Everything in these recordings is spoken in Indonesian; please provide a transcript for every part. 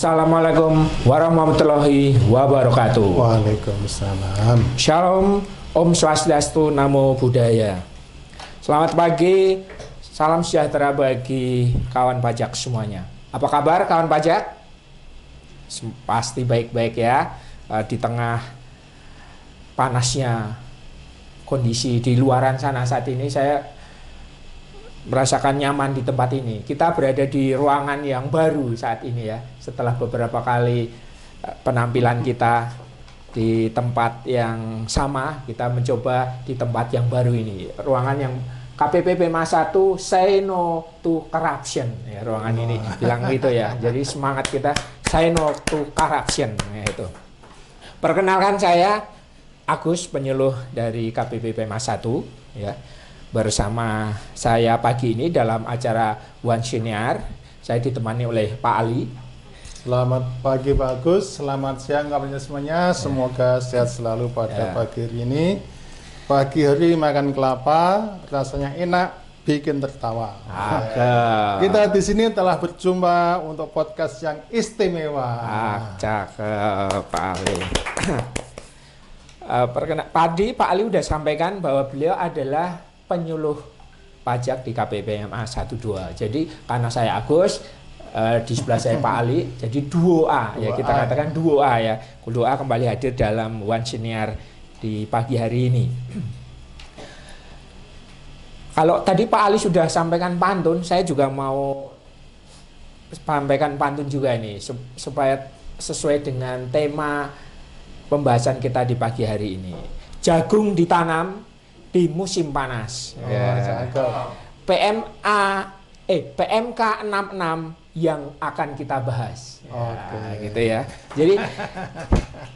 Assalamualaikum warahmatullahi wabarakatuh. Waalaikumsalam. Shalom, Om Swastiastu, Namo Buddhaya. Selamat pagi, salam sejahtera bagi kawan pajak semuanya. Apa kabar kawan pajak? Pasti baik-baik ya. Di tengah panasnya kondisi di luaran sana saat ini, saya merasakan nyaman di tempat ini. Kita berada di ruangan yang baru saat ini ya. Setelah beberapa kali penampilan kita di tempat yang sama, kita mencoba di tempat yang baru ini. Ruangan yang KPP PMA 1 say no to corruption. Ya, ruangan ini bilang gitu ya. Jadi semangat kita say no to corruption ya, itu. Perkenalkan, saya Agus, penyuluh dari KPP PMA 1 ya. Bersama saya pagi ini dalam acara One Senior, saya ditemani oleh Pak Ali. Selamat pagi Pak Agus, selamat siang kabarnya semuanya. Semoga sehat selalu pada pagi hari ini. Pagi hari makan kelapa, rasanya enak, bikin tertawa. Kita di sini telah berjumpa untuk podcast yang istimewa. Cakep Pak Ali. Tadi Pak Ali udah sampaikan bahwa beliau adalah penyuluh pajak di KPP PMA 1-2. Jadi karena saya Agus, di sebelah saya Pak Ali, jadi duo A ya, kita katakan duo A ya. Duo A kembali hadir dalam One Senior di pagi hari ini. Kalau tadi Pak Ali sudah sampaikan pantun, saya juga mau sampaikan pantun juga ini supaya sesuai dengan tema pembahasan kita di pagi hari ini. Jagung ditanam di musim panas. PMK 66 yang akan kita bahas. Gitu ya. Jadi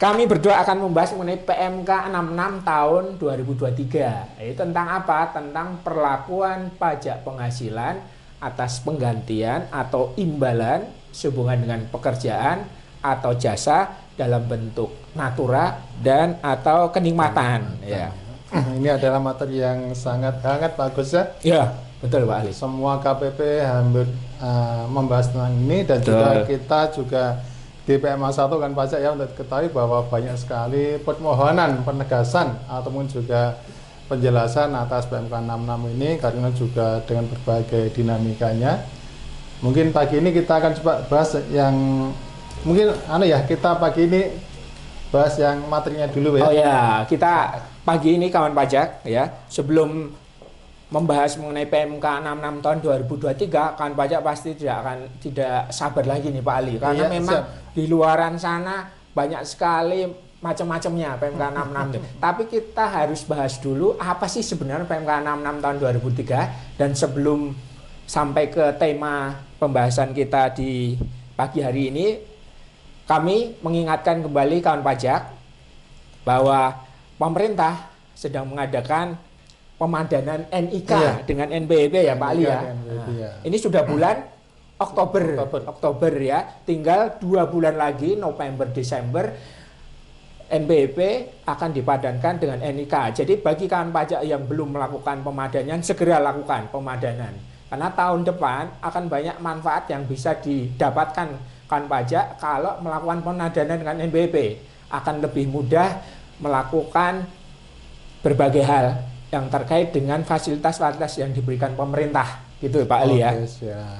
kami berdua akan membahas mengenai PMK 66 tahun 2023. Itu tentang apa? Tentang perlakuan pajak penghasilan atas penggantian atau imbalan sehubungan dengan pekerjaan atau jasa dalam bentuk natura dan atau kenikmatan ya. Ini adalah materi yang sangat hangat Pak Agus ya. Ya, betul Pak Ali. Semua KPP hampir membahas tentang ini, dan juga kita juga di PMA 1 kan pajak ya, untuk diketahui bahwa banyak sekali permohonan penegasan ataupun juga penjelasan atas PMK 66 ini, karena juga dengan berbagai dinamikanya. Mungkin pagi ini kita akan coba bahas yang mungkin kita pagi ini bahas yang materinya dulu ya. Oh ya, kita pagi ini kawan pajak ya, sebelum membahas mengenai PMK 66 tahun 2023, kawan pajak pasti tidak sabar lagi nih Pak Ali, karena memang di luaran sana banyak sekali macam-macamnya PMK 66 itu. Tapi kita harus bahas dulu apa sih sebenarnya PMK 66 tahun 2003, dan sebelum sampai ke tema pembahasan kita di pagi hari ini, kami mengingatkan kembali kawan pajak bahwa pemerintah sedang mengadakan pemadanan NIK dengan NPWP ya Pak Ali ya. Ini sudah bulan Oktober ya. Tinggal 2 bulan lagi, November Desember, NPWP akan dipadankan dengan NIK. Jadi bagi kawan pajak yang belum melakukan pemadanan, segera lakukan pemadanan. Karena tahun depan akan banyak manfaat yang bisa didapatkan kawan pajak kalau melakukan pemadanan dengan NPWP. Akan lebih mudah melakukan berbagai hal yang terkait dengan fasilitas-fasilitas yang diberikan pemerintah, gitu Pak Ali ya.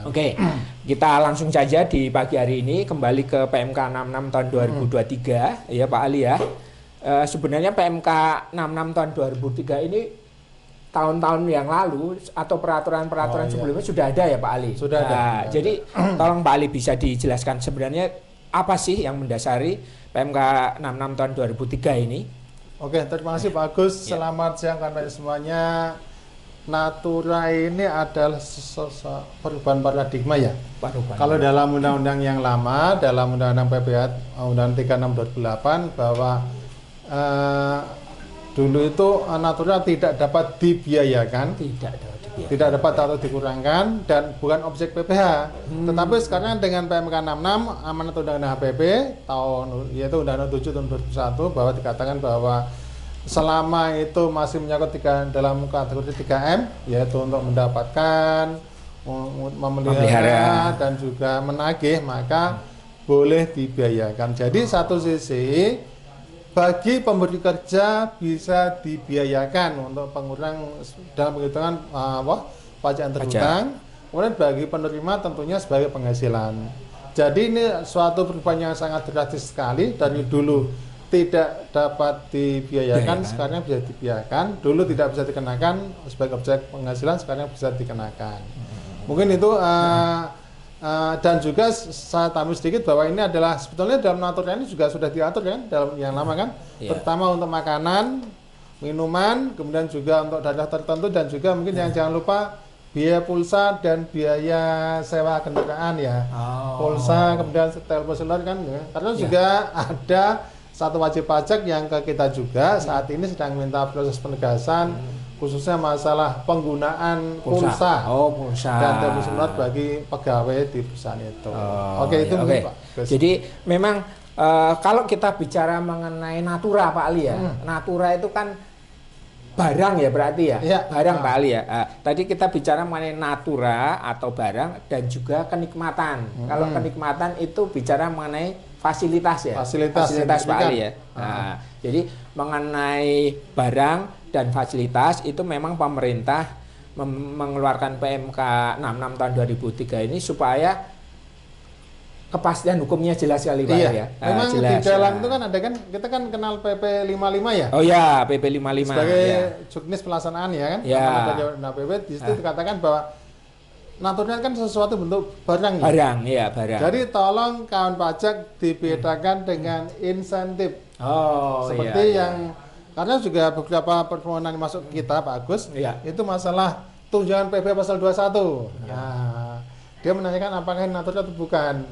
Oke, kita langsung saja di pagi hari ini kembali ke PMK 66 tahun 2023 ya Pak Ali ya. Sebenarnya PMK 66 tahun 2003 ini tahun-tahun yang lalu atau peraturan-peraturan sebelumnya sudah ada ya Pak Ali. Sudah ada. Jadi tolong Pak Ali bisa dijelaskan sebenarnya apa sih yang mendasari PMK 66 tahun 2003 ini? Oke, terima kasih Pak Agus. Selamat siang kawan-kawan semuanya. Natura ini adalah perubahan paradigma ya. Kalau dalam undang-undang yang lama, dalam undang-undang PPH Undang-Undang 36 2008, bahwa dulu itu natura tidak dapat dibiayakan, tidak dapat atau dikurangkan, dan bukan objek PPH. Tetapi sekarang dengan PMK 66 amanat Undang-Undang HPP yaitu Undang-Undang 7 tahun 2001, bahwa dikatakan bahwa selama itu masih menyangkut dalam kategori 3M, yaitu untuk mendapatkan, memelihara dan juga menagih, maka boleh dibiayakan. Jadi satu sisi bagi pemberi kerja bisa dibiayakan untuk pengurang dalam penghitungan pajak yang terhutang. Kemudian bagi penerima tentunya sebagai penghasilan. Jadi ini suatu perubahan yang sangat drastis sekali. Dari dulu tidak dapat dibiayakan, sekarang bisa dibiayakan. Dulu tidak bisa dikenakan sebagai objek penghasilan, sekarang bisa dikenakan. Mungkin itu dan juga saya tambah sedikit bahwa ini adalah sebetulnya dalam aturan ini juga sudah diatur kan dalam yang lama kan, terutama untuk makanan, minuman, kemudian juga untuk daerah tertentu, dan juga mungkin yang jangan lupa biaya pulsa dan biaya sewa kendaraan ya. Pulsa, kemudian telepon seluler kan ya. Karena juga ada satu wajib pajak yang ke kita juga saat ini sedang minta proses penegasan, khususnya masalah penggunaan pulsa, dan telepon seluler bagi pegawai di perusahaan itu. Oke, itu mungkin Pak. Jadi memang kalau kita bicara mengenai natura Pak Ali ya, natura itu kan barang ya berarti ya, barang Pak Ali ya. Tadi kita bicara mengenai natura atau barang dan juga kenikmatan. Kalau kenikmatan itu bicara mengenai fasilitas ya, fasilitas Pak Ali ya. Jadi mengenai barang dan fasilitas itu memang pemerintah mengeluarkan PMK 66 tahun 2003 ini supaya kepastian hukumnya jelas sekali Pak ya. Memang jelas, di dalam itu kan ada kan, kita kan kenal PP 55 ya. Oh ya, PP 55 sebagai juknis pelaksanaan ya kan. Nah, PP di situ dikatakan bahwa naturnya kan sesuatu bentuk barang. Barang. Jadi tolong kawan pajak dibedakan dengan insentif. Seperti yang karena juga beberapa permohonan yang masuk kita Pak Agus, itu masalah tunjangan PP pasal 21. Nah, dia menanyakan apakah ini natural atau bukan.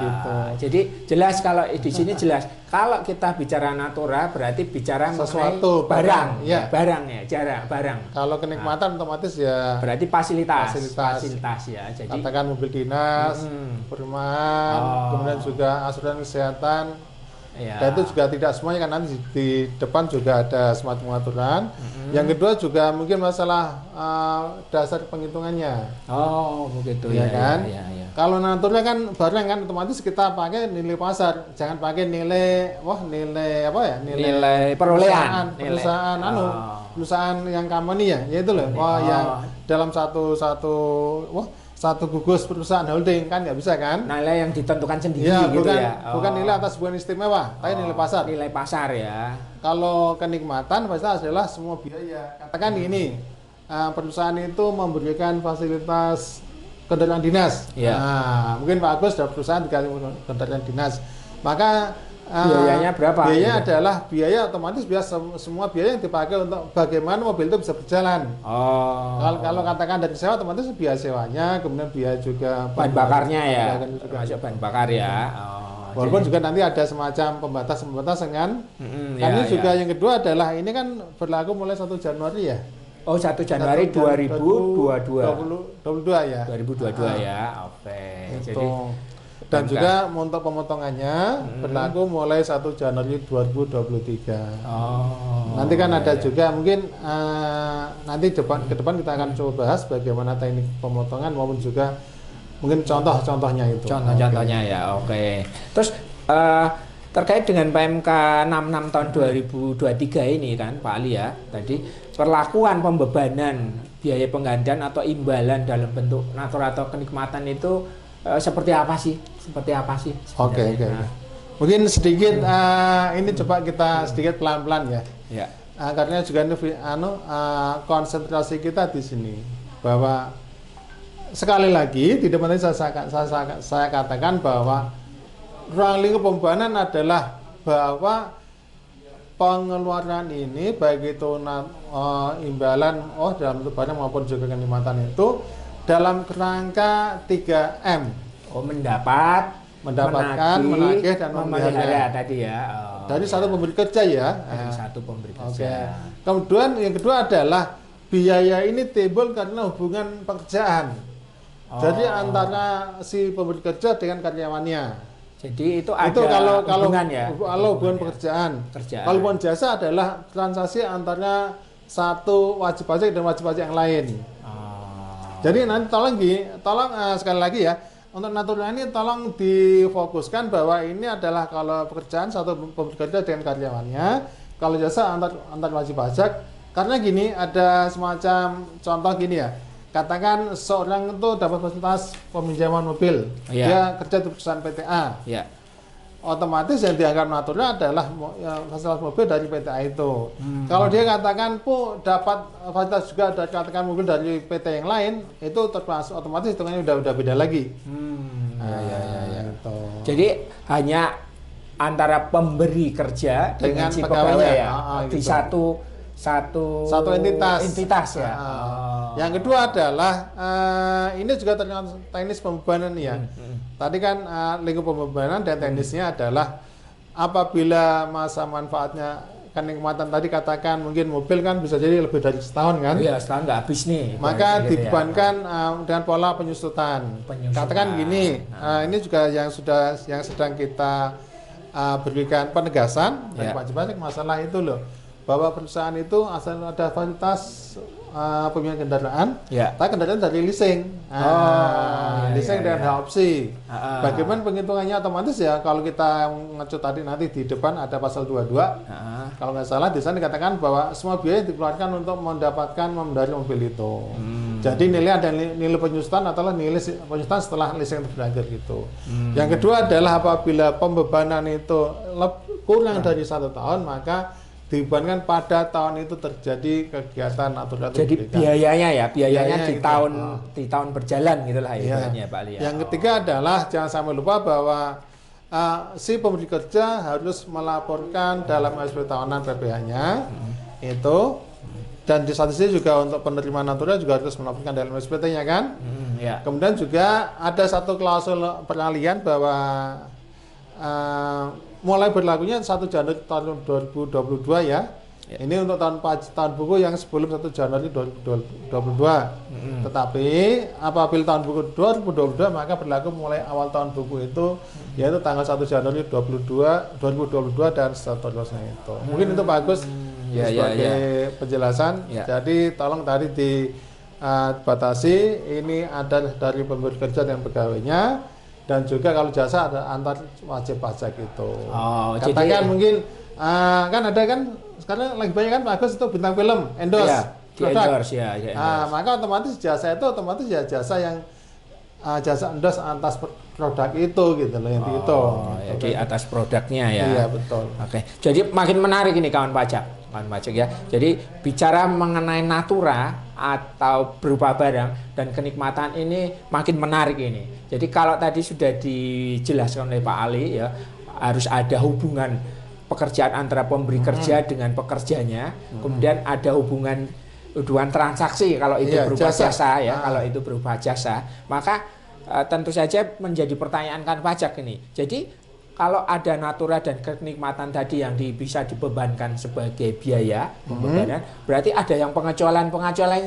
Gitu. Jadi jelas kalau di sini jelas kalau kita bicara natura berarti bicara sesuatu barang ya, barang. Kalau kenikmatan otomatis ya berarti fasilitas ya. Jadi katakan mobil dinas, perumahan, kemudian juga asuransi kesehatan. Dan itu juga tidak semuanya kan, nanti di depan juga ada semacam aturan. Yang kedua juga mungkin masalah dasar penghitungannya. Begitu ya kan. Kalau naturnya kan barang kan otomatis kita pakai nilai pasar, jangan pakai nilai apa ya? Nilai perolehan perusahaan yang company ya, yaitu loh. Yang dalam satu gugus perusahaan holding kan nggak bisa kan? Nilai yang ditentukan sendiri bukan nilai atas sebuah istimewa, tapi nilai pasar. Nilai pasar ya. Kalau kenikmatan pasti adalah semua biaya. Katakan ini perusahaan itu memberikan fasilitas kendaraan dinas. Nah, mungkin Pak Agus ada perusahaan dikasih kendaraan dinas, maka biayanya berapa? Biaya adalah biaya otomatis semua biaya yang dipakai untuk bagaimana mobil itu bisa berjalan. Kalau katakan dari sewa otomatis biaya sewanya, kemudian biaya juga bahan bakarnya ya, masuk bahan bakar ya. Walaupun juga nanti ada semacam pembatasan kan. Ini juga yang kedua adalah ini kan berlaku mulai 1 Januari ya. 1 Januari 2022 ya. 2022 ya. Oke. Jadi dan juga untuk pemotongannya berlaku mulai 1 Januari 2023. Nanti kan ada juga mungkin nanti ke depan kita akan coba bahas bagaimana teknik pemotongan maupun juga mungkin contoh-contohnya itu. Contoh-contohnya ya, oke. Terus terkait dengan PMK 66 tahun 2023 ini kan Pak Ali ya, tadi perlakuan pembebanan biaya penggantian atau imbalan dalam bentuk natura atau kenikmatan itu seperti apa sih? Oke. Mungkin sedikit ini coba kita sedikit pelan-pelan ya. Karena juga konsentrasi kita di sini bahwa sekali lagi di depan tadi saya katakan bahwa ruang lingkup pembebanan adalah bahwa pengeluaran ini baik itu imbalan dalam bentuk barang maupun juga kenikmatan itu dalam kerangka 3M. Mendapatkan, menagih, dan memelihara tadi ya. Dari satu pemberi kerja ya. Dari satu pemberi kerja. Kemudian yang kedua adalah biaya ini timbul karena hubungan pekerjaan. Jadi antara si pemberi kerja dengan karyawannya. Jadi itu ada hubungan ya. Kalau hubungan pekerjaan. Kalau hubungan jasa adalah transaksi antara satu wajib pajak dan wajib pajak yang lain. Jadi nanti tolong sekali lagi ya, untuk natural ini tolong difokuskan bahwa ini adalah kalau pekerjaan satu pemberi kerja dengan karyawannya, kalau jasa antar wajib pajak. Karena gini, ada semacam contoh gini ya. Katakan seorang itu dapat fasilitas peminjaman mobil, dia kerja di perusahaan PTA. Otomatis yang dianggap natural adalah fasilitas mobil dari PTA itu. Kalau dia katakan dapat fasilitas juga dari katakan mobil dari PT yang lain, itu termasuk otomatis hitungannya udah beda lagi. Gitu. Jadi hanya antara pemberi kerja dengan si pegawai ya, di gitu. satu entitas ya. Yang kedua adalah ini juga ternyata teknis pembebanan ya. Tadi kan lingkup pembebanan dan teknisnya adalah apabila masa manfaatnya kenikmatan tadi katakan mungkin mobil kan bisa jadi lebih dari setahun kan? Iya, setahun nggak habis nih. Maka dibebankan dengan pola penyusutan. Katakan gini, ini juga yang sedang kita berikan penegasan dari wajib pajak masalah itu loh. Bahwa perusahaan itu asal ada fasilitas pemilihan kendaraan, tapi kendaraan dari leasing, leasing dengan opsi. Bagaimana penghitungannya otomatis ya? Kalau kita ngecut tadi nanti di depan ada pasal 22, kalau nggak salah di sana dikatakan bahwa semua biaya dikeluarkan untuk mendapatkan memendarai mobil itu. Jadi ada nilai penyusutan atau nilai penyusutan setelah leasing berakhir gitu. Yang kedua adalah apabila pembebanan itu kurang dari 1 tahun, maka dibebankan pada tahun itu terjadi kegiatan natural. Jadi biayanya di tahun berjalan gitulah ya, Pak Ali. Yang ketiga adalah jangan sampai lupa bahwa si pemberi kerja harus melaporkan dalam SPT tahunan PPh-nya itu, dan di satu sisi juga untuk penerima natural juga harus melaporkan dalam SPT-nya kan. Kemudian juga ada satu klausul peralihan bahwa mulai berlakunya 1 Januari tahun 2022 ya. Ini untuk tahun buku yang sebelum 1 Januari 2022. Tetapi apabila tahun buku 2022 maka berlaku mulai awal tahun buku itu yaitu tanggal 1 Januari 2022 dan seterusnya itu. Mungkin itu bagus sebagai penjelasan. Jadi tolong tadi dibatasi ini ada dari pemberi kerja dan pegawainya. Dan juga kalau jasa ada antar wajib pajak itu. Katakan mungkin kan ada kan sekarang lagi banyak kan bagus itu bintang film endorse. Maka otomatis jasa itu jasa yang jasa endorse atas produk itu gitu loh itu. Di atas produknya ya. Iya betul. Oke. Jadi makin menarik ini kawan pajak ya. Jadi bicara mengenai natura atau berupa barang dan kenikmatan ini makin menarik ini. Jadi kalau tadi sudah dijelaskan oleh Pak Ali ya, harus ada hubungan pekerjaan antara pemberi kerja dengan pekerjanya, kemudian ada hubungan transaksi kalau itu berupa jasa ya, kalau itu berupa jasa, maka tentu saja menjadi pertanyaan kan pajak ini. Jadi kalau ada natura dan kenikmatan tadi yang bisa dibebankan sebagai biaya pembebanan, berarti ada yang pengecualian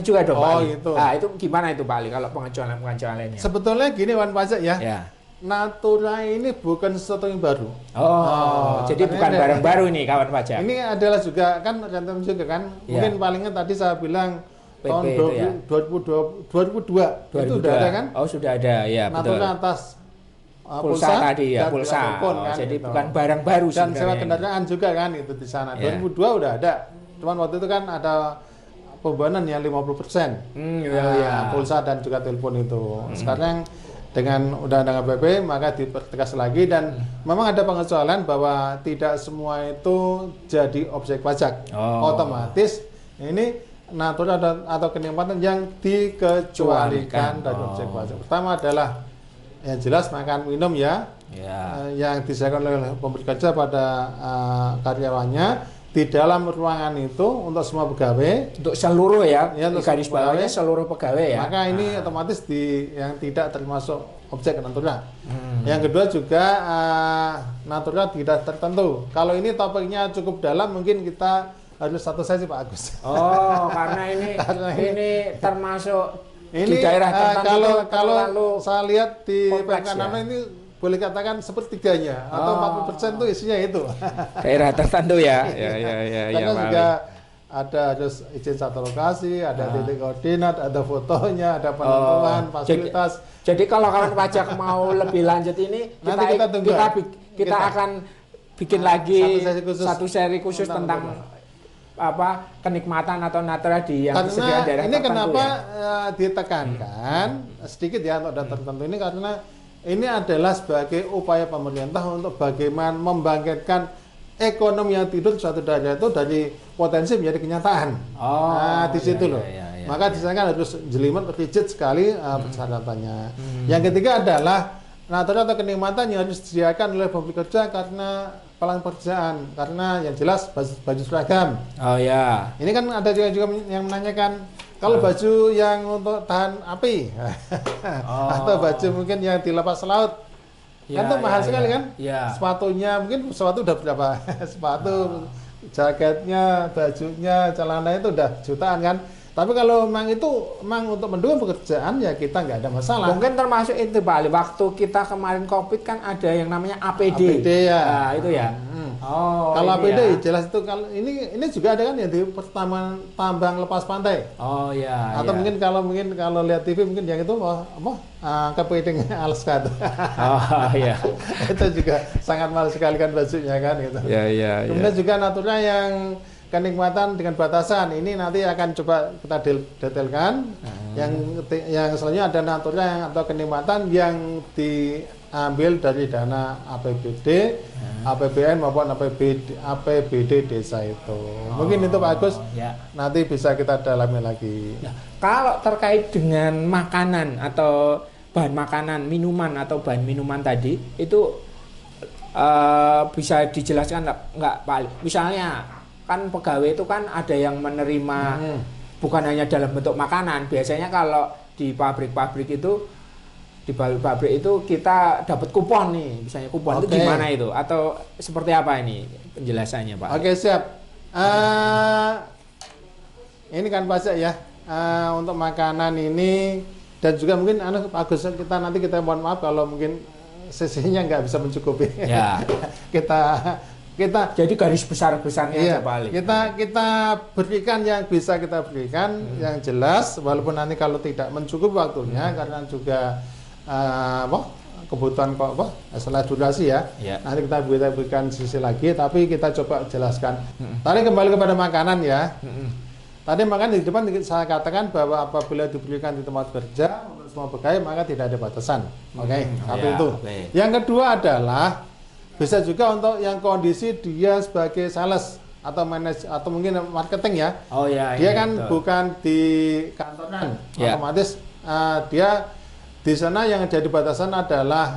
juga dong, Pak Ali. Gitu. Nah, itu gimana itu Pak Ali kalau pengecualiannya? Sebetulnya gini Wan Pajak ya. Natura ini bukan sesuatu yang baru. Jadi bukan barang baru ini kawan pajak. Ini adalah juga kan rentan juga kan. Mungkin palingnya tadi saya bilang PP tahun 2002 itu sudah ada kan? Sudah ada ya, betul. Natura atas pulsa tadi ya, pulsa. Telepon, kan, jadi gitu. bukan barang baru dan sewa kendaraan juga kan itu di sana. 2002 udah ada. Cuman waktu itu kan ada pembebanan yang 50%. Pulsa dan juga telepon itu. Sekarang dengan undang-undang PP maka dipertegas lagi dan memang ada pengecualian bahwa tidak semua itu jadi objek pajak. Otomatis ini natura atau kenikmatan yang dikecualikan dari objek pajak. Pertama adalah yang jelas makan minum ya. Yang disediakan oleh pemberi kerja pada karyawannya di dalam ruangan itu untuk semua pegawai, untuk seluruh untuk garis bawahnya seluruh pegawai ya. Maka ini otomatis yang tidak termasuk objek natural. Yang kedua juga natural tidak tertentu. Kalau ini topiknya cukup dalam mungkin kita harus satu sesi Pak Agus. Karena ini termasuk ini di daerah tertentu kalau saya lihat di PKNAM ini boleh katakan sepertiganya atau 40% itu isinya itu. Daerah tertentu ya. Karena juga ada harus izin satu lokasi, ada titik koordinat, ada fotonya, ada penentuan fasilitas. Jadi kalau kawan pajak mau lebih lanjut ini, nanti kita akan bikin lagi satu seri khusus tentang apa kenikmatan atau natura di yang disediakan daerah ini tertentu. Kenapa ditekankan sedikit ya untuk data tertentu ini, karena ini adalah sebagai upaya pemerintah untuk bagaimana membangkitkan ekonomi yang tidur suatu daerah itu dari potensi menjadi kenyataan. Nah, di situ loh. Maka di sana kan harus jelimet, rigid sekali persyaratannya. Yang ketiga adalah natura atau kenikmatan yang harus disediakan oleh pemberi kerja karena pelan pekerjaan, karena yang jelas baju seragam. Oh ya. Ini kan ada juga yang menanyakan kalau baju yang untuk tahan api atau baju mungkin yang dilepas laut. Kan itu mahal sekali kan? Sepatunya mungkin sepatu udah berapa? Sepatu, jaketnya, bajunya, celana itu udah jutaan kan? Tapi kalau memang untuk mendukung pekerjaan ya kita nggak ada masalah. Mungkin termasuk itu Pak Ali, waktu kita kemarin COVID kan ada yang namanya APD. APD ya. Nah, itu ya. Kalau APD jelas itu, kalau ini juga ada kan ya di pertambangan tambang lepas pantai. Oh iya. Atau mungkin kalau lihat TV mungkin yang itu kepiting Alaska. Oh iya. Itu juga sangat mahal sekali kan bajunya kan gitu. Iya. Kemudian juga natura yang kenikmatan dengan batasan ini nanti akan coba kita detailkan. Yang selanjutnya ada natura yang atau kenikmatan yang diambil dari dana APBD, APBN maupun APBD desa itu. Mungkin itu Pak Agus. Nanti bisa kita dalami lagi. Nah, kalau terkait dengan makanan atau bahan makanan, minuman atau bahan minuman tadi itu bisa dijelaskan nggak Pak Ali? Misalnya kan pegawai itu kan ada yang menerima bukan hanya dalam bentuk makanan. Biasanya kalau di pabrik-pabrik itu, di pabrik itu kita dapat kupon nih, misalnya kupon itu gimana itu? Atau seperti apa ini penjelasannya Pak? Oke, siap. Ini kan pajak ya, untuk makanan ini dan juga mungkin Pak Agus, nanti kita mohon maaf kalau mungkin sesinya nggak bisa mencukupi. Ya. kita jadi garis besar-besarnya aja Pak Ali. Kita berikan yang bisa kita berikan, yang jelas walaupun nanti kalau tidak mencukupi waktunya karena juga kebutuhan setelah durasi ya. Nanti kita berikan sisi lagi, tapi kita coba jelaskan. Tadi kembali kepada makanan ya. Tadi makan di depan saya katakan bahwa apabila diberikan di tempat kerja untuk semua pegawai maka tidak ada batasan. Satu itu. Yang kedua adalah bisa juga untuk yang kondisi dia sebagai sales atau manajer atau mungkin marketing ya. Dia kan bukan di kantoran, otomatis dia di sana yang jadi batasan adalah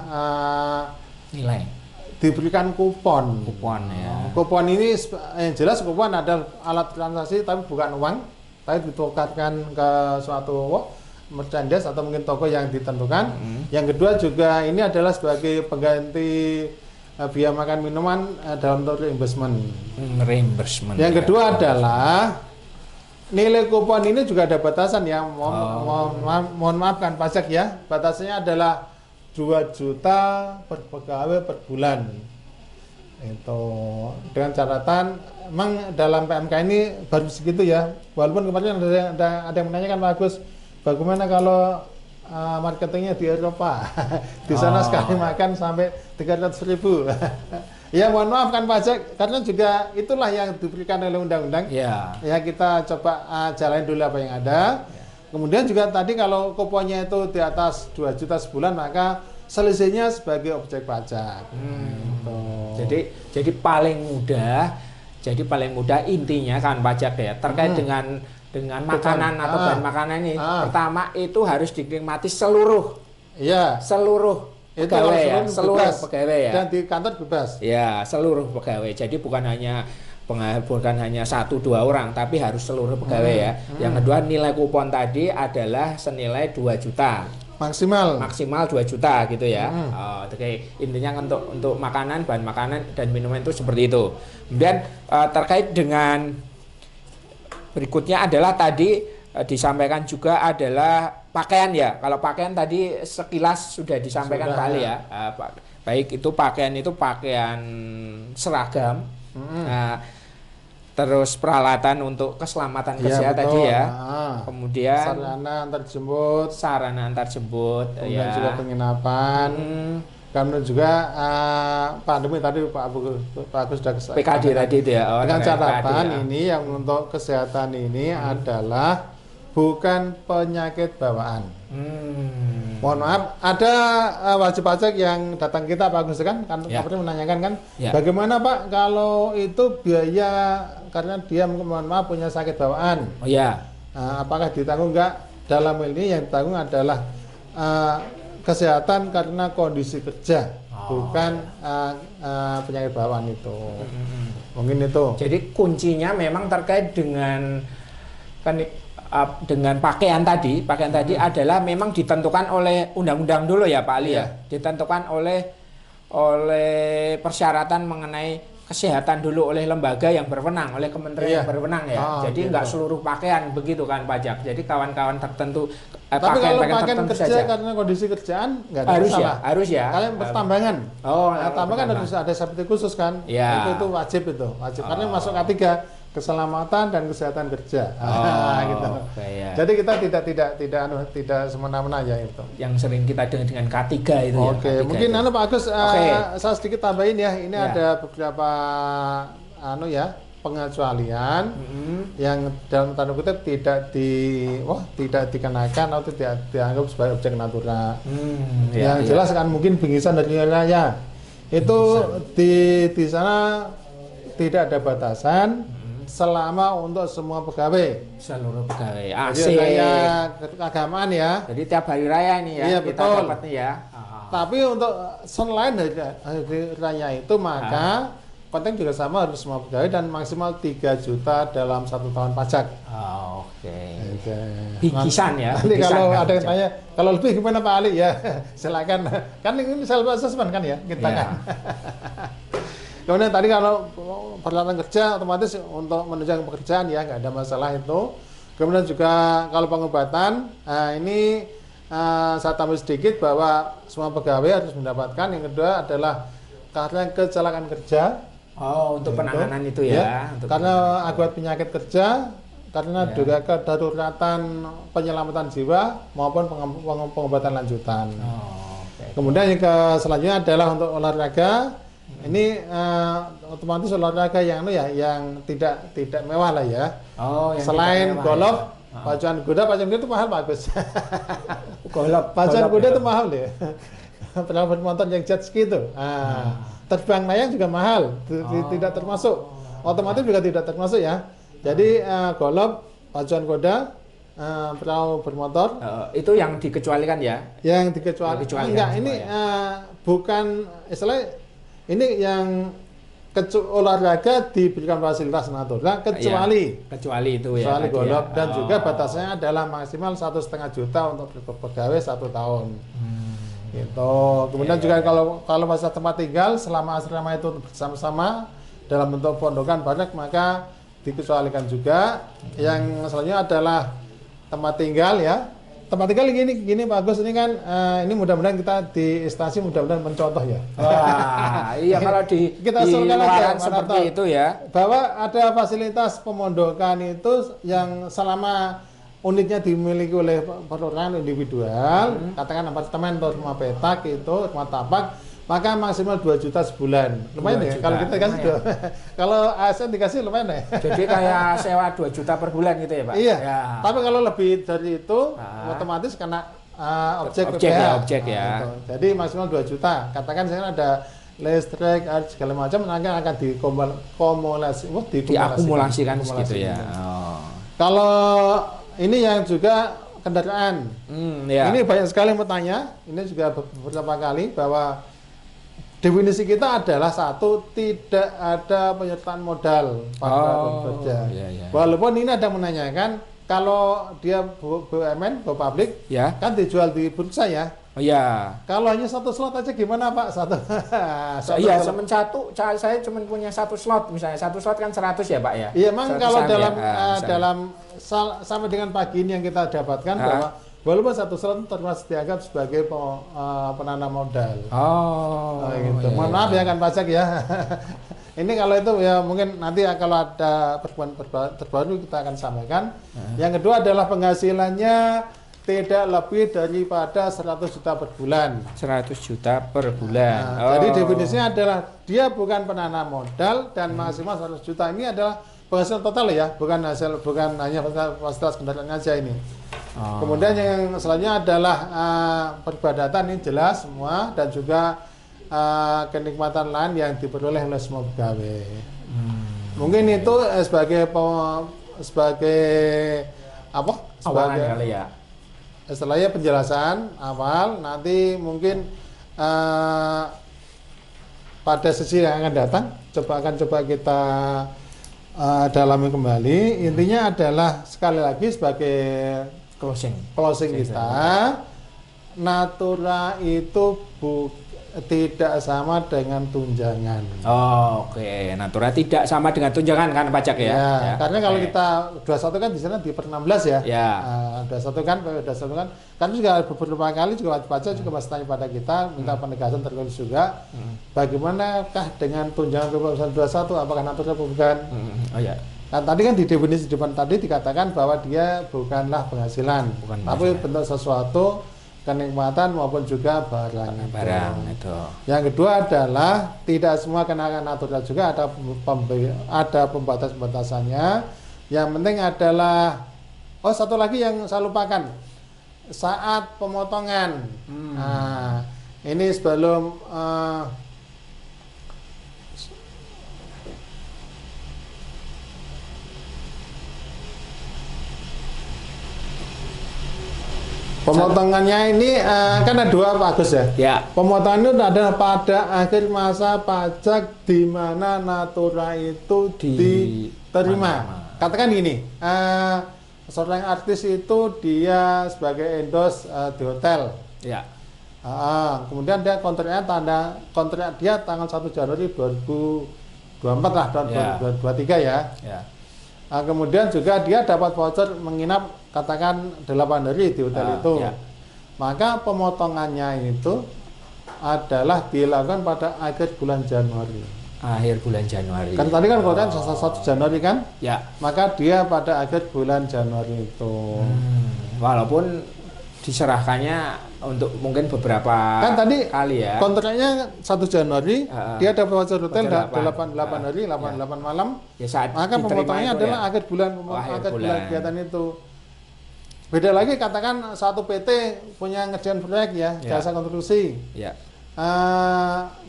nilai. Diberikan kupon. Kupon ini yang jelas kupon adalah alat transaksi tapi bukan uang, tapi ditukarkan ke suatu merchandise atau mungkin toko yang ditentukan. Yang kedua juga ini adalah sebagai pengganti biaya makan minuman dalam bentuk reimbursement. Yang kedua adalah nilai kupon ini juga ada batasan ya. Mohon maafkan pajak ya. Batasannya adalah 2 juta per pegawai per bulan. Itu dengan catatan memang dalam PMK ini baru segitu ya. Walaupun kemarin ada yang menanyakan Pak Agus, bagaimana kalau marketingnya di Eropa? Di sana sekali makan sampai 300.000. Ya mohon maaf kan pajak, karena juga itulah yang diberikan oleh undang-undang. Ya kita coba jalanin dulu apa yang ada. Kemudian juga tadi kalau kuponnya itu di atas 2 juta sebulan maka selisihnya sebagai objek pajak. Jadi paling mudah intinya kan pajak ya terkait dengan makanan atau bahan makanan ini. Pertama itu harus dinikmati seluruh pegawai ya. Dan di kantor bebas. Ya, seluruh pegawai. Jadi bukan hanya 1-2 orang, tapi harus seluruh pegawai ya. Yang kedua nilai kupon tadi adalah senilai 2 juta. Maksimal 2 juta gitu ya. Oke, intinya untuk makanan, bahan makanan dan minuman itu seperti itu. Kemudian terkait dengan berikutnya adalah tadi disampaikan juga adalah pakaian ya. Kalau pakaian tadi sekilas sudah disampaikan kali ya. Baik itu pakaian seragam. Nah, terus peralatan untuk keselamatan Iya, kerja betul. tadi ya. Nah, Kemudian sarana antar jemput, kemudian ya. juga penginapan. Kemudian juga pandemi tadi Pak Agus sudah PKD tadi itu ya. Dengan catatan PKD, ya. ini yang untuk kesehatan ini adalah bukan penyakit bawaan. Mohon maaf, ada wajib pajak yang datang kita Pak Agus kan seperti menanyakan kan, bagaimana Pak kalau itu biaya karena dia mohon maaf punya sakit bawaan. Oh ya. Apakah ditanggung enggak? Dalam ini yang ditanggung adalah kesehatan karena kondisi kerja, bukan penyakit bawaan itu. Mungkin itu. Jadi kuncinya memang terkait dengan dengan pakaian tadi adalah memang ditentukan oleh undang-undang dulu ya Pak Ali ya. Ditentukan oleh persyaratan mengenai kesehatan dulu oleh lembaga yang berwenang, oleh kementerian yang berwenang ya. Jadi enggak seluruh pakaian begitu kan pajak. Jadi kawan-kawan tertentu tapi kalau pakaian tertentu kerja saja. Karena kondisi kerjaan enggak ada masalah. Harus ya. Kalian pertambangan. Pertambangan harus ada safety khusus kan? Ya. Itu wajib karena masuk K3 keselamatan dan kesehatan kerja. Gitu. Jadi kita tidak semena-mena ya itu. Yang sering kita dengar dengan K3 itu ya. Oke, mungkin Pak Agus saya sedikit tambahin ya. Ini ada beberapa pengecualian yang dalam tanda kutip tidak dikenakan atau tidak dianggap sebagai objek natura. Yang jelas kan mungkin bingkisan dari raya. Itu di sana tidak ada batasan selama untuk semua pegawai. Seluruh pegawai. Jadi kayak keagamaan ya. Jadi tiap hari raya ini ya. Iya, kita betul. dapatnya ya. Tapi untuk selain dari raya itu maka konten juga sama harus semua pegawai dan maksimal 3 juta dalam 1 tahun pajak. Oke. Bingkisan ya. Nanti kalau ada yang tanya, kalau lebih gimana Pak Ali ya silakan. Kan ini self assessment kan ya kita kan. Kemudian tadi kalau peralatan kerja otomatis untuk menunjang pekerjaan ya nggak ada masalah itu. Kemudian juga kalau pengobatan, ini saya tambah sedikit bahwa semua pegawai harus mendapatkan. Yang kedua adalah karena kecelakaan kerja. Untuk penanganan itu ya. Karena akibat penyakit kerja, karena juga kedaruratan penyelamatan jiwa maupun pengobatan lanjutan. Kemudian yang selanjutnya adalah untuk olahraga. Ini otomatis olahraga yang tidak mewah lah ya. Selain golf, pacuan kuda itu mahal Pak Agus. Pacuan kuda itu mahal ya. Penalpot motor yang jet ski itu. Terbang layang juga mahal, tidak termasuk. Otomatis juga tidak termasuk ya. Jadi golf, pacuan kuda, perahu bermotor. Itu yang dikecualikan ya? Yang dikecualikan. Enggak, ini bukan istilahnya. Ini yang olahraga diberikan fasilitas natural kecuali itu ya. Kecuali golf dan juga batasnya adalah maksimal 1,5 juta untuk pegawai 1 tahun. Gitu. Kemudian juga kalau masa tempat tinggal selama asrama itu bersama-sama dalam bentuk pondokan banyak maka dikecualikan juga. Yang selanjutnya adalah tempat tinggal ya. Tempat tinggal gini Pak Agus, ini kan ini mudah-mudahan kita di instansi mudah-mudahan mencontoh ya. Wah, iya kalau kita di luaran seperti itu ya. Bahwa ada fasilitas pemondokan itu yang selama unitnya dimiliki oleh perorangan individual, katakan apartemen atau rumah petak itu, rumah tapak, maka maksimal 2 juta sebulan. Lumayan ya kalau kita kasih kalau ASN dikasih lumayan ya. Jadi kayak sewa 2 juta per bulan gitu ya Pak? Iya. Tapi kalau lebih dari itu otomatis kena objek PPh. Objek ya. Gitu. Jadi maksimal 2 juta. Katakan saya ada listrik segala macam akan diakumulasikan segitu ya. Kalau ini yang juga kendaraan. Ini banyak sekali yang bertanya. Ini juga beberapa kali bahwa definisi kita adalah satu, tidak ada penyertaan modal pada pekerja. Walaupun ini ada menanyakan kalau dia BUMN, go public, kan dijual di bursa ya. Kalau hanya 1 slot aja gimana Pak? Iya, saya cuma punya 1 slot misalnya. 1 slot kan 100 ya Pak ya. Iya, memang kalau dalam sama dengan pagi ini yang kita dapatkan bahwa walaupun 1 slot termasuk dianggap sebagai penanam modal. Gitu. Mohon maaf ya kan pajak ya. Ini kalau itu ya mungkin nanti kalau ada pertemuan terbaru kita akan sampaikan. Yang kedua adalah penghasilannya tidak lebih daripada 100 juta per bulan. 100 juta per bulan. Jadi definisinya adalah dia bukan penanam modal dan maksimal 100 juta. Ini adalah penghasilan total ya, bukan hanya fasilitas kendaraan aja ini. Kemudian yang selanjutnya adalah peribadatan, ini jelas semua, dan juga kenikmatan lain yang diperoleh oleh semua pegawai. Mungkin itu sebagai apa? Sebagai kali ya. Setelahnya penjelasan awal, nanti mungkin pada sesi yang akan datang coba kita dalami kembali. Intinya adalah sekali lagi sebagai closing kita, natura itu tidak sama dengan tunjangan. Oke, natura tidak sama dengan tunjangan kan pajak ya? Karena kalau kita 21 kan di sana di per 16 ya. 21 kan karena juga beberapa kali juga wajib pajak juga masih tanya pada kita, minta penegasan tertulis juga. Bagaimanakah dengan tunjangan kebebasan 21, apakah natura bukan? Kan tadi kan di definisi depan tadi dikatakan bahwa dia bukanlah penghasilan, tapi bentuk sesuatu, kenikmatan maupun juga barang itu. Yang kedua adalah tidak semua kenakan natural juga, ada pembatas-pembatasannya. Yang penting adalah satu lagi yang saya lupakan, saat pemotongan. Nah, ini sebelum pemotongannya ini kan ada dua Pak Agus ya. Pemotongan itu adalah pada akhir masa pajak di mana natura itu diterima. Katakan gini, seorang artis itu dia sebagai endorse di hotel. Kemudian dia kontrak dia tanggal 1 Januari 2024 lah, 2023 ya. Kemudian juga dia dapat voucher menginap katakan 8 hari di hotel itu. Maka pemotongannya itu adalah dilakukan pada akhir bulan Januari. Kan tadi kan kalau 1 Januari kan? Maka dia pada akhir bulan Januari itu. Walaupun diserahkannya untuk mungkin beberapa kan tadi kali ya. Kontraknya 1 Januari, dia dapat voucher hotel 8 hari, 8 malam. Maka pemotongannya adalah akhir bulan kegiatan itu. Beda lagi katakan satu PT punya ngerjain proyek ya, jasa konstruksi.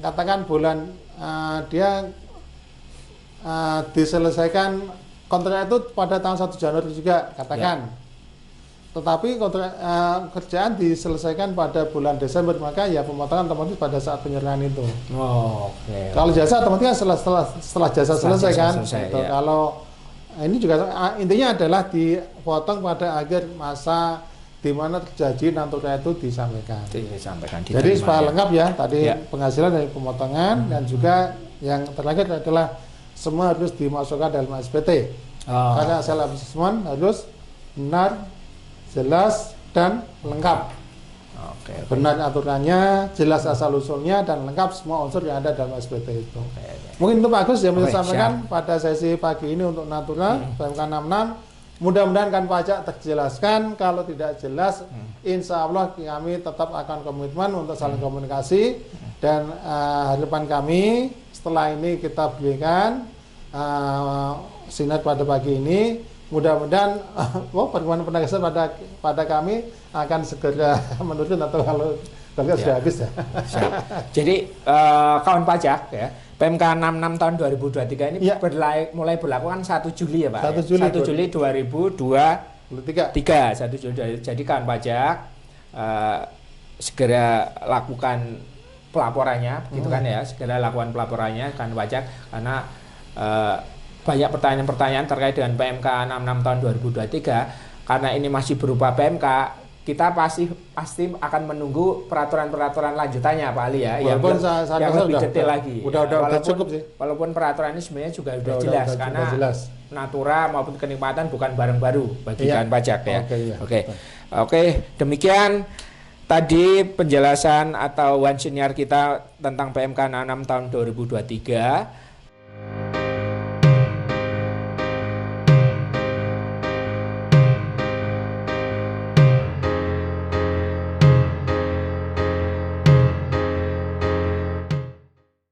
Katakan bulan dia diselesaikan kontrak itu pada tanggal 1 Januari juga katakan. Tetapi kontrak kerjaan diselesaikan pada bulan Desember, maka ya pemotongan otomatis pada saat penyerahan itu. Kalau jasa otomatis setelah jasa selesai kan. Kalau ini juga intinya adalah dipotong pada akhir masa di mana terjadi natura itu disampaikan. Jadi supaya lengkap ya tadi penghasilan dari pemotongan dan juga yang terakhir adalah semua harus dimasukkan dalam SPT. Karena hasil assessment harus benar, jelas dan lengkap. Benar aturannya, jelas asal usulnya dan lengkap semua unsur yang ada dalam SPT itu. Mungkin itu Pak Agus yang bisa sampaikan pada sesi pagi ini untuk natura PMK 66. Mudah-mudahan kan pajak terjelaskan. Kalau tidak jelas, insya Allah kami tetap akan komitmen untuk saling komunikasi dan harapan kami setelah ini kita berikan sinar pada pagi ini. Mudah-mudahan pertemuan penegasan pada kami akan segera menurun atau kalau sudah habis ya. Jadi kawan pajak ya, PMK 66 tahun 2023 ini mulai berlaku kan 1 Juli ya Pak. 1 Juli 2023. 1 Juli. Jadi kawan pajak segera lakukan pelaporannya, gitu kan ya. Segera lakukan pelaporannya kawan pajak karena banyak pertanyaan-pertanyaan terkait dengan PMK 66 tahun 2023. Karena ini masih berupa PMK, kita pasti akan menunggu peraturan-peraturan lanjutannya Pak Ali ya. Walaupun yang lebih detail lagi. Udah cukup sih. Walaupun peraturan ini sebenarnya juga sudah jelas karena natura maupun kenikmatan bukan barang baru bagi kawan pajak ya. Oke, demikian tadi penjelasan atau one senior kita tentang PMK 66 tahun 2023.